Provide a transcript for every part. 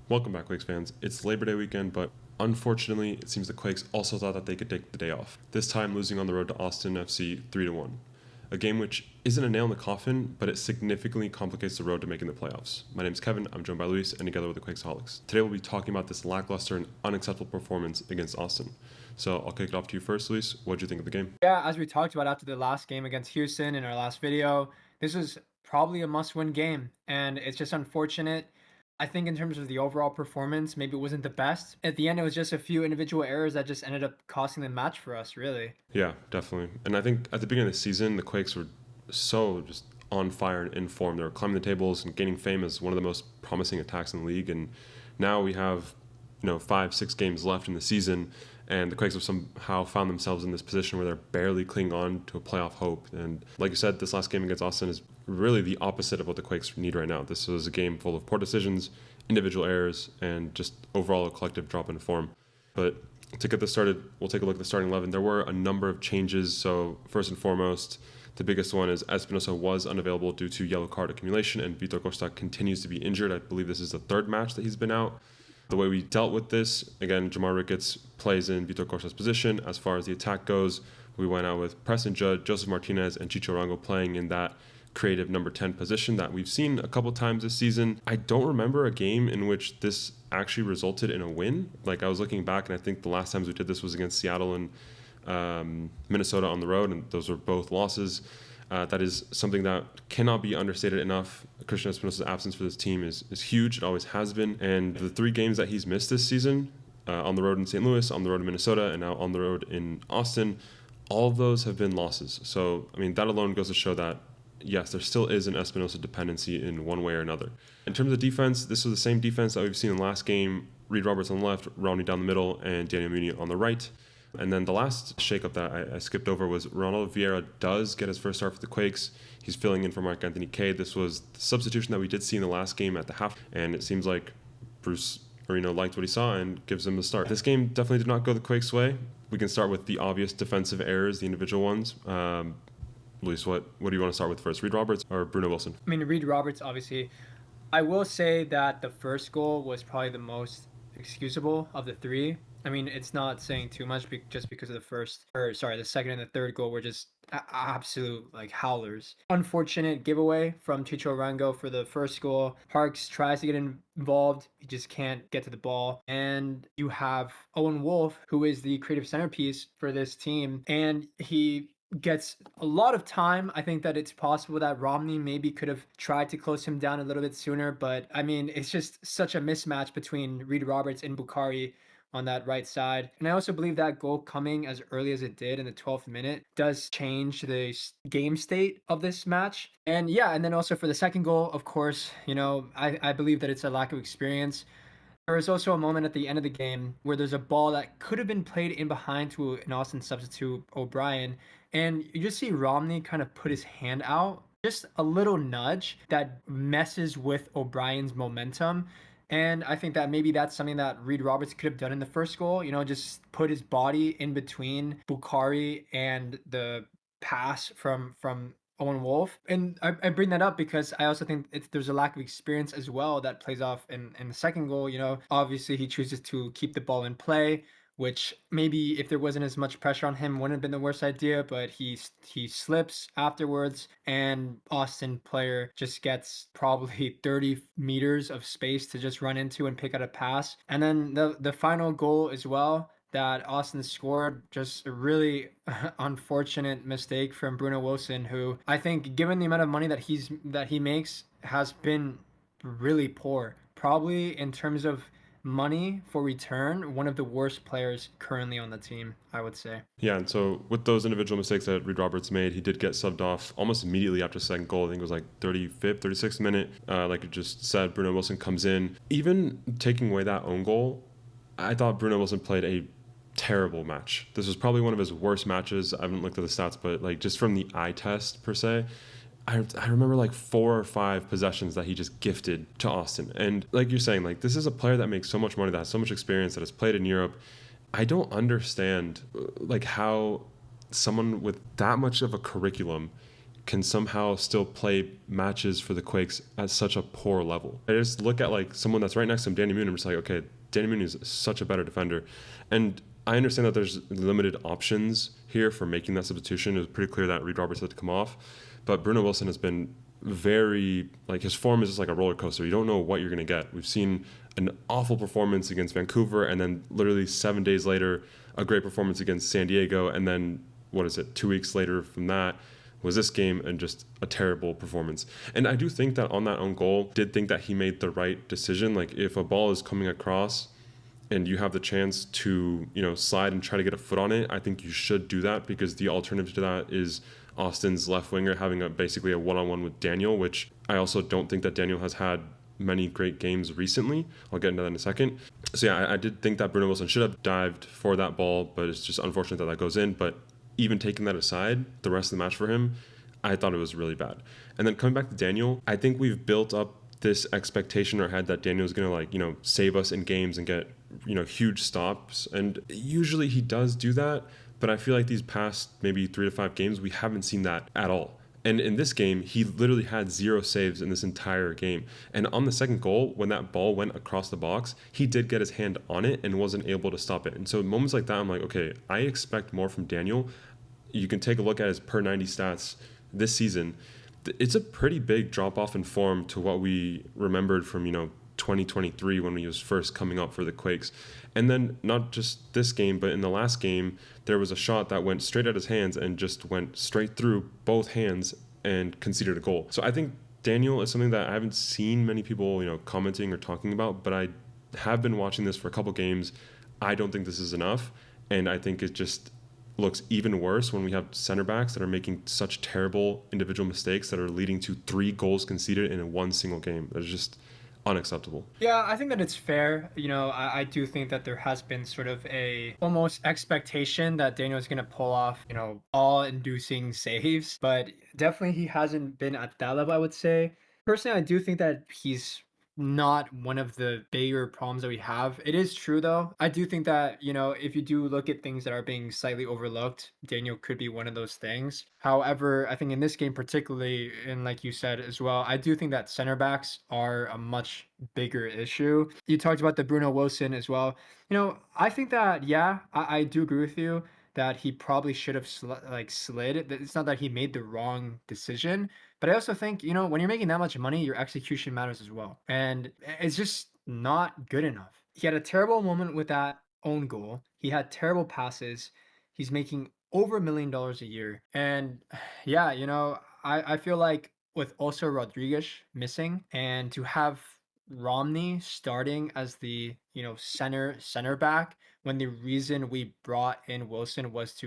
Welcome back, Quakes fans. It's Labor Day weekend, but unfortunately, it seems the Quakes also thought that they could take the day off. This time, losing on the road to Austin FC 3-1. A game which isn't a nail in the coffin, but it significantly complicates the road to making the playoffs. My name is Kevin, I'm joined by Luis, and together with the Quakesaholics. Today we'll be talking about this lackluster and unacceptable performance against Austin. So I'll kick it off to you first, Luis. What did you think of the game? Yeah, as we talked about after the last game against Houston in our last video, this was probably a must-win game, and it's just unfortunate. I think in terms of the overall performance, maybe it wasn't the best. At the end, it was just a few individual errors that just ended up costing the match for us, really. Yeah, definitely. And I think at the beginning of the season, the Quakes were so just on fire and in form. They were climbing the tables and gaining fame as one of the most promising attacks in the league. And now we have, 5-6 games left in the season, and the Quakes have somehow found themselves in this position where they're barely clinging on to a playoff hope. And like you said, this last game against Austin is really the opposite of what the Quakes need right now. This was a game full of poor decisions, individual errors, and just overall a collective drop in form. But to get this started, we'll take a look at the starting 11. There were a number of changes. So first and foremost, the biggest one is Espinoza was unavailable due to yellow card accumulation, and Costa continues to be injured. I believe this is the third match that he's been out. The way we dealt with this, again, Jamar Ricketts plays in Costa's position. As far as the attack goes, we went out with Preston Judd, Joseph Martinez, and Chicho Arango playing in that creative number 10 position that we've seen a couple times this season. I don't remember a game in which this actually resulted in a win. Like, I was looking back, and I think the last times we did this was against Seattle and Minnesota on the road, and those were both losses. That is something that cannot be understated enough. Christian Espinoza's absence for this team is huge. It always has been. And the 3 games that he's missed this season, on the road in St. Louis, on the road in Minnesota, and now on the road in Austin, all of those have been losses. So, I mean, that alone goes to show that, yes, there still is an Espinoza dependency in one way or another. In terms of defense, this was the same defense that we've seen in the last game. Reid Roberts on the left, Romney down the middle, and Daniel Muni on the right. And then the last shakeup that I skipped over was Ronaldo Vieira does get his first start for the Quakes. He's filling in for Mark Anthony Kaye. This was the substitution that we did see in the last game at the half, and it seems like Bruce Arena liked what he saw and gives him the start. This game definitely did not go the Quakes' way. We can start with the obvious defensive errors, the individual ones. Luis, what do you want to start with first, Reid Roberts or Bruno Wilson? I mean, Reid Roberts, obviously. I will say that the first goal was probably the most excusable of the 3. I mean, it's not saying too much just because of the second and the third goal were just absolute like howlers. Unfortunate giveaway from Chicho Arango for the first goal. Parks tries to get involved, he just can't get to the ball. And you have Owen Wolf, who is the creative centerpiece for this team, and he gets a lot of time. I think that it's possible that Romney maybe could have tried to close him down a little bit sooner, but I mean, it's just such a mismatch between Reid Roberts and Bukhari on that right side. And I also believe that goal coming as early as it did in the 12th minute does change the game state of this match. And yeah, and then also for the second goal, of course, I believe that it's a lack of experience. There was also a moment at the end of the game where there's a ball that could have been played in behind to an Austin substitute, O'Brien, and you just see Romney kind of put his hand out, just a little nudge that messes with O'Brien's momentum. And I think that maybe that's something that Reid Roberts could have done in the first goal, just put his body in between Bukhari and the pass from Owen Wolf. And I bring that up because I also think there's a lack of experience as well that plays off in the second goal. Obviously he chooses to keep the ball in play, which maybe if there wasn't as much pressure on him wouldn't have been the worst idea, but he slips afterwards, and Austin player just gets probably 30 meters of space to just run into and pick out a pass. And then the final goal as well that Austin scored, just a really unfortunate mistake from Bruno Wilson, who I think, given the amount of money that he makes, has been really poor. Probably in terms of money for return, one of the worst players currently on the team, I would say. Yeah, and so with those individual mistakes that Reid Roberts made, he did get subbed off almost immediately after the second goal. I think it was like 35th, 36th minute. Like you just said, Bruno Wilson comes in. Even taking away that own goal, I thought Bruno Wilson played a terrible match. This was probably one of his worst matches. I haven't looked at the stats, but like just from the eye test per se, I remember like 4 or 5 possessions that he just gifted to Austin. And like you're saying, like this is a player that makes so much money, that has so much experience, that has played in Europe. I don't understand like how someone with that much of a curriculum can somehow still play matches for the Quakes at such a poor level. I just look at like someone that's right next to him, Danny Moon, and I'm just like, okay, Danny Moon is such a better defender. And I understand that there's limited options here for making that substitution. It was pretty clear that Reid Roberts had to come off. But Bruno Wilson has been very, like, his form is just like a roller coaster. You don't know what you're going to get. We've seen an awful performance against Vancouver, and then literally 7 days later, a great performance against San Diego, and then, 2 weeks later from that was this game, and just a terrible performance. And I do think that on that own goal, did think that he made the right decision. Like, if a ball is coming across and you have the chance to, slide and try to get a foot on it, I think you should do that, because the alternative to that is Austin's left winger having basically a one-on-one with Daniel, which I also don't think that Daniel has had many great games recently. I'll get into that in a second. So yeah, I did think that Bruno Wilson should have dived for that ball, but it's just unfortunate that goes in. But even taking that aside, the rest of the match for him, I thought it was really bad. And then coming back to Daniel, I think we've built up this expectation in our head that Daniel's going to save us in games and get, huge stops. And usually he does do that, but I feel like these past maybe 3 to 5 games, we haven't seen that at all. And in this game, he literally had 0 saves in this entire game. And on the second goal, when that ball went across the box, he did get his hand on it and wasn't able to stop it. And so moments like that, I'm like, okay, I expect more from Daniel. You can take a look at his per 90 stats this season. It's a pretty big drop off in form to what we remembered from, 2023 when he was first coming up for the Quakes. And then not just this game, but in the last game, there was a shot that went straight at his hands and just went straight through both hands and conceded a goal. So I think Daniel is something that I haven't seen many people, commenting or talking about, but I have been watching this for a couple games. I don't think this is enough. And I think it just looks even worse when we have center backs that are making such terrible individual mistakes that are leading to 3 goals conceded in one single game. That's just unacceptable. Yeah, I think that it's fair. I do think that there has been sort of a almost expectation that Daniel's going to pull off, awe-inducing saves, but definitely he hasn't been at that level, I would say. Personally, I do think that he's not one of the bigger problems that we have. It is true though. I do think that, if you do look at things that are being slightly overlooked, Daniel could be one of those things. However, I think in this game particularly, and like you said as well, I do think that center backs are a much bigger issue. You talked about the Bruno Wilson as well. I think that, yeah, I do agree with you that he probably should have slid. It's not that he made the wrong decision, but I also think, when you're making that much money, your execution matters as well. And it's just not good enough. He had a terrible moment with that own goal. He had terrible passes. He's making over $1 million a year. And yeah, I feel like with also Rodriguez missing, and to have Romney starting as the, center back, when the reason we brought in Wilson was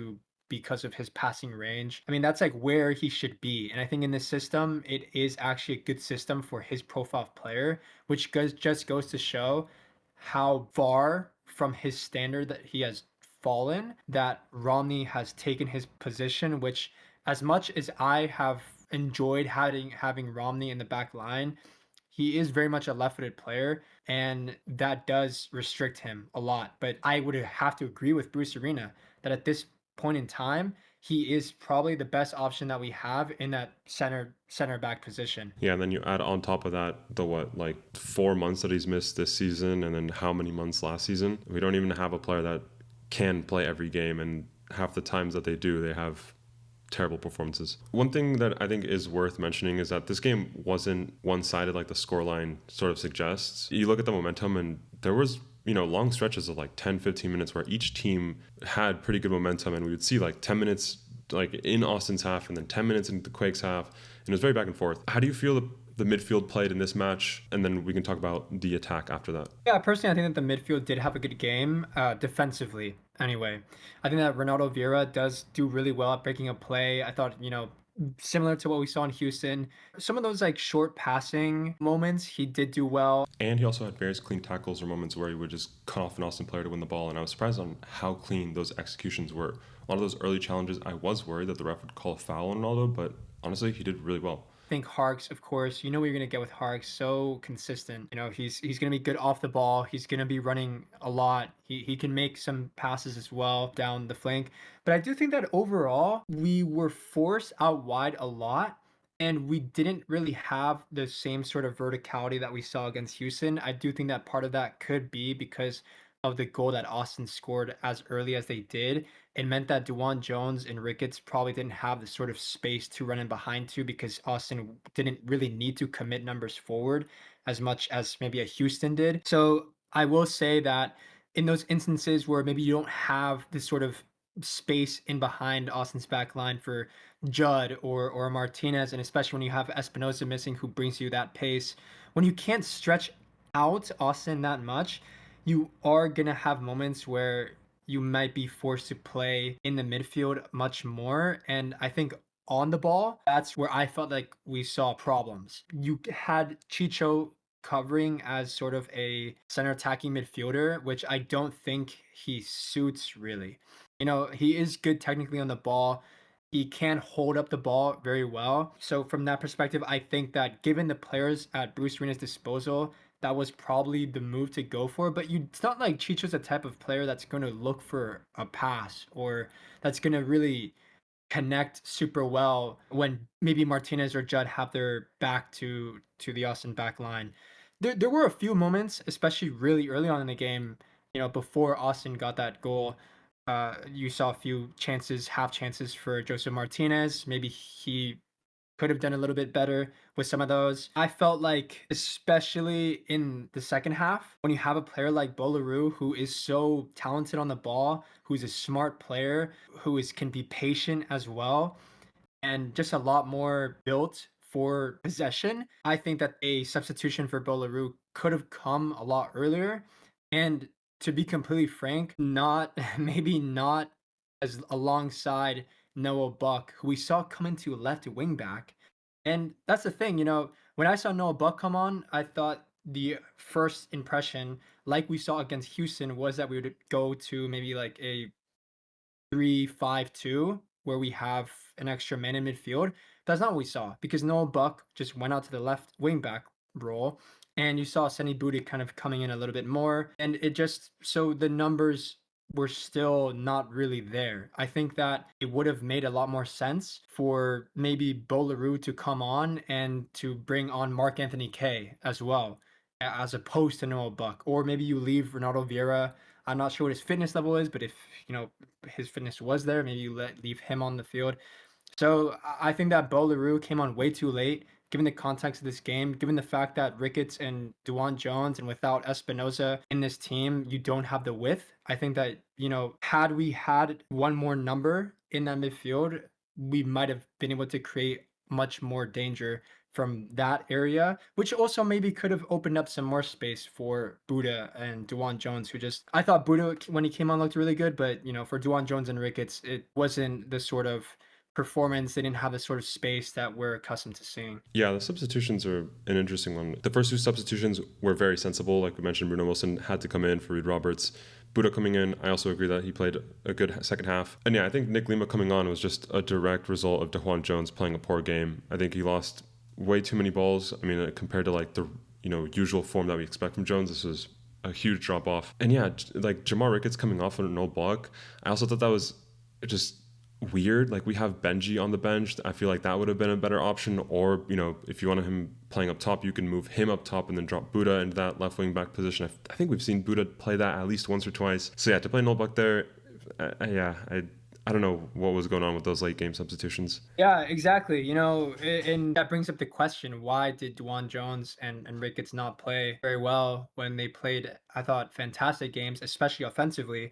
because of his passing range. I mean, that's like where he should be. And I think in this system, it is actually a good system for his profile of player, which just goes to show how far from his standard that he has fallen, that Romney has taken his position, which, as much as I have enjoyed having Romney in the back line, he is very much a left-footed player, and that does restrict him a lot. But I would have to agree with Bruce Arena that at this point in time, he is probably the best option that we have in that center back position. Yeah, and then you add on top of that the 4 months that he's missed this season, and then how many months last season. We don't even have a player that can play every game, and half the times that they do, they have terrible performances. One thing that I think is worth mentioning is that this game wasn't one-sided like the scoreline sort of suggests. You look at the momentum, and there was long stretches of 10-15 minutes where each team had pretty good momentum, and we would see 10 minutes in Austin's half and then 10 minutes in the Quakes half, and it was very back and forth. How do you feel the midfield played in this match? And then we can talk about the attack after that. Yeah, personally, I think that the midfield did have a good game defensively. Anyway, I think that Ronaldo Vieira does do really well at breaking a play. I thought, similar to what we saw in Houston, some of those short passing moments, he did do well. And he also had various clean tackles or moments where he would just cut off an Austin player to win the ball. And I was surprised on how clean those executions were. A lot of those early challenges, I was worried that the ref would call a foul on Ronaldo, but honestly, he did really well. think Harks, of course, what you're gonna get with Harks, so consistent. He's gonna be good off the ball. He's gonna be running a lot. He can make some passes as well down the flank. But I do think that overall we were forced out wide a lot. And we didn't really have the same sort of verticality that we saw against Houston. I do think that part of that could be because of the goal that Austin scored as early as they did. It meant that Duan Jones and Ricketts probably didn't have the sort of space to run in behind to because Austin didn't really need to commit numbers forward as much as maybe a Houston did. So I will say that in those instances where maybe you don't have this sort of space in behind Austin's back line for Judd or Martinez, and especially when you have Espinoza missing who brings you that pace, when you can't stretch out Austin that much, you are gonna have moments where you might be forced to play in the midfield much more. And I think on the ball, that's where I felt like we saw problems. You had Chicho covering as sort of a center attacking midfielder, which I don't think he suits really. He is good technically on the ball. He can hold up the ball very well. So from that perspective, I think that given the players at Bruce Arena's disposal, that was probably the move to go for. But it's not like Chicho's the type of player that's going to look for a pass or that's going to really connect super well when maybe Martinez or Judd have their back to the Austin back line. There were a few moments, especially really early on in the game, before Austin got that goal. You saw a few chances, half chances for Joseph Martinez. Maybe he could have done a little bit better with some of those. I felt like, especially in the second half, when you have a player like Bolaru who is so talented on the ball, who's a smart player, can be patient as well, and just a lot more built for possession. I think that a substitution for Bolaru could have come a lot earlier. And to be completely frank, not maybe not as alongside Noah Buck, who we saw come into left wing back. And that's the thing, when I saw Noah Buck come on, I thought the first impression, like we saw against Houston, was that we would go to maybe like a 3-5-2 where we have an extra man in midfield. That's not what we saw because Noah Buck just went out to the left wing back role, and you saw Senny Booty kind of coming in a little bit more, and it just so the numbers were still not really there. I think that it would have made a lot more sense for maybe Bolaru to come on and to bring on Mark Anthony K as well, as opposed to Noah Buck, or maybe you leave Ronaldo Vieira. I'm not sure what his fitness level is, but if his fitness was there, maybe you leave him on the field. So I think that Bolaru came on way too late, given the context of this game, given the fact that Ricketts and Duan Jones, and without Espinoza in this team, you don't have the width. I think that, had we had one more number in that midfield, we might have been able to create much more danger from that area, which also maybe could have opened up some more space for Buddha and Duan Jones, who just, I thought Buddha when he came on looked really good, but for Duan Jones and Ricketts, it wasn't the sort of performance. They didn't have the sort of space that we're accustomed to seeing. Yeah, the substitutions are an interesting one. The first two substitutions were very sensible. Like we mentioned, Bruno Wilson had to come in for Reid Roberts. Buddha coming in, I also agree that he played a good second half. And yeah, I think Nick Lima coming on was just a direct result of Duan Jones playing a poor game. I think he lost way too many balls. I mean, compared to like the usual form that we expect from Jones, this was a huge drop off. And yeah, like Jamar Ricketts coming off on no block, I also thought that was just weird. Like we have Benji on the bench. I feel like that would have been a better option. Or if you want him playing up top, you can move him up top and then drop Buddha into that left wing back position. I think we've seen Buddha play that at least once or twice. So yeah, to play Nullbuck there, I don't know what was going on with those late game substitutions. Yeah, exactly. And that brings up the question: why did Duan Jones and Ricketts not play very well when they played, I thought, fantastic games, especially offensively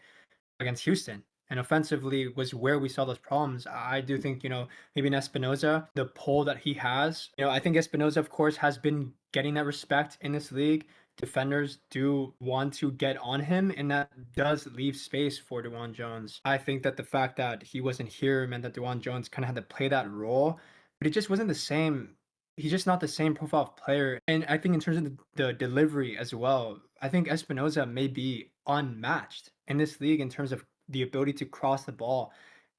against Houston? And offensively was where we saw those problems. I do think, maybe in Espinoza, the pull that he has, I think Espinoza, of course, has been getting that respect in this league. Defenders do want to get on him, and that does leave space for Duan Jones. I think that the fact that he wasn't here meant that Duan Jones kind of had to play that role, but it just wasn't the same. He's just not the same profile of player. And I think in terms of the delivery as well, I think Espinoza may be unmatched in this league in terms of the ability to cross the ball.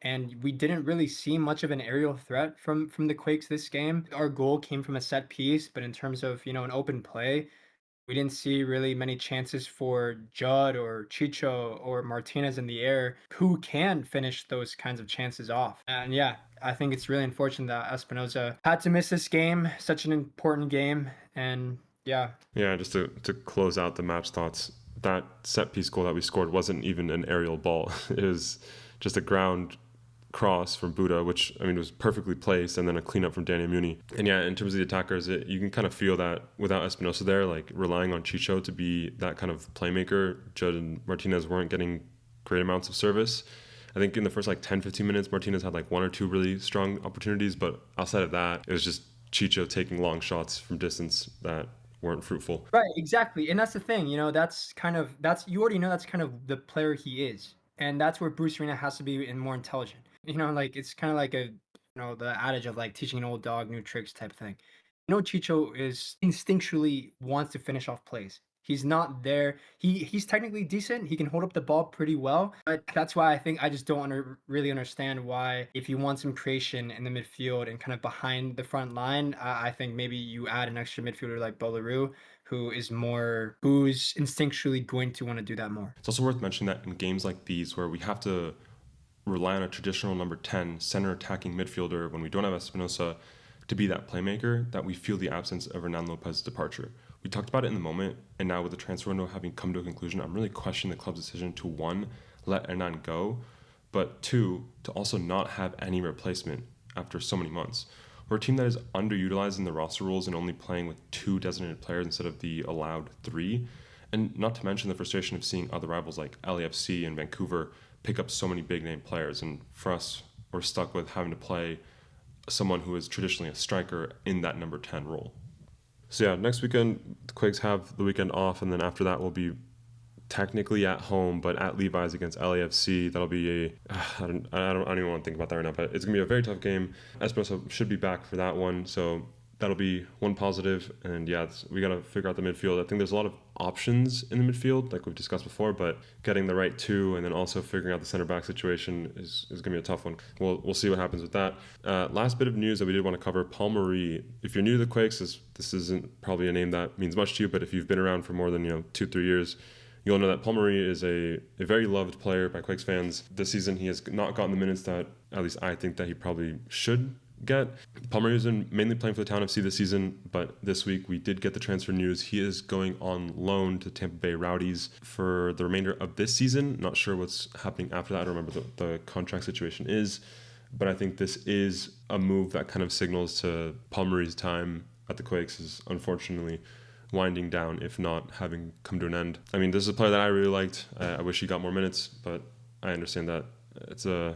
and we didn't really see much of an aerial threat from the Quakes this game. Our goal came from a set piece, but in terms of, an open play, we didn't see really many chances for Judd or Chicho or Martinez in the air who can finish those kinds of chances off. And yeah, I think it's really unfortunate that Espinoza had to miss this game, such an important game. And yeah. Yeah, just to close out the match thoughts, that set piece goal that we scored wasn't even an aerial ball. It was just a ground cross from Buda, which I mean was perfectly placed, and then a cleanup from Danny Muni. And yeah, in terms of the attackers, you can kind of feel that without Espinoza there, like relying on Chicho to be that kind of playmaker, Judd and Martinez weren't getting great amounts of service. I think in the first like 10-15 minutes, Martinez had like one or two really strong opportunities, but outside of that, it was just Chicho taking long shots from distance that weren't fruitful. Right, exactly. And that's the thing, that's you already know that's kind of the player he is. And that's where Bruce Arena has to be and more intelligent. Like it's kind of like the adage of like teaching an old dog new tricks type thing. Chicho is instinctually wants to finish off plays. He's not there. He's technically decent. He can hold up the ball pretty well. But that's why I think I just don't really understand why, if you want some creation in the midfield and kind of behind the front line, I think maybe you add an extra midfielder like Bolaru, who's instinctually going to want to do that more. It's also worth mentioning that in games like these where we have to rely on a traditional number 10 center attacking midfielder when we don't have Espinoza to be that playmaker, that we feel the absence of Hernan Lopez's departure. We talked about it in the moment, and now with the transfer window having come to a conclusion, I'm really questioning the club's decision to, one, let Hernan go, but two, to also not have any replacement after so many months. We're a team that is underutilized in the roster rules and only playing with 2 designated players instead of the allowed 3. And not to mention the frustration of seeing other rivals like LAFC and Vancouver pick up so many big name players. And for us, we're stuck with having to play someone who is traditionally a striker in that number 10 role. So yeah, next weekend, the Quakes have the weekend off, and then after that we'll be technically at home, but at Levi's against LAFC. That'll be I don't even want to think about that right now, but it's going to be a very tough game. Espinoza should be back for that one, so that'll be one positive. And yeah, we got to figure out the midfield. I think there's a lot of options in the midfield, like we've discussed before, but getting the right two and then also figuring out the center back situation is going to be a tough one. We'll see what happens with that. Last bit of news that we did want to cover, Paul Marie. If you're new to the Quakes, this isn't probably a name that means much to you, but if you've been around for more than 2-3 years, you'll know that Paul Marie is a very loved player by Quakes fans. This season, he has not gotten the minutes that at least I think that he probably should get. Paul Marie has been mainly playing for the Town FC this season, but this week we did get the transfer news. He is going on loan to Tampa Bay Rowdies for the remainder of this season. Not sure what's happening after that. I don't remember the contract situation is, but I think this is a move that kind of signals to Paul Marie's time at the Quakes is unfortunately winding down, if not having come to an end. I mean, this is a player that I really liked. I wish he got more minutes, but I understand that it's a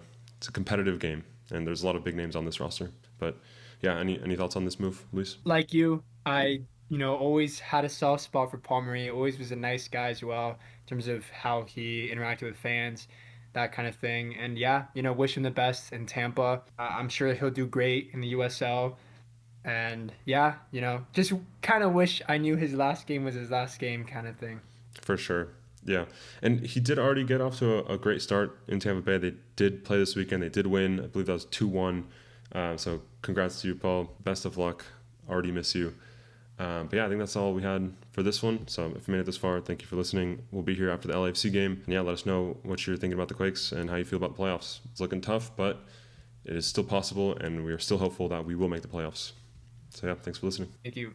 competitive game, and there's a lot of big names on this roster. But yeah, any thoughts on this move, Luis? Like you, I always had a soft spot for Paul Marie. Always was a nice guy as well in terms of how he interacted with fans, that kind of thing. And yeah, wish him the best in Tampa. I'm sure he'll do great in the USL. And yeah, just kind of wish I knew his last game was his last game kind of thing. For sure. Yeah. And he did already get off to a great start in Tampa Bay. They did play this weekend. They did win. I believe that was 2-1. So congrats to you, Paul. Best of luck. Already miss you. But yeah, I think that's all we had for this one. So if you made it this far, thank you for listening. We'll be here after the LAFC game. And yeah, let us know what you're thinking about the Quakes and how you feel about the playoffs. It's looking tough, but it is still possible, and we are still hopeful that we will make the playoffs. So yeah, thanks for listening. Thank you.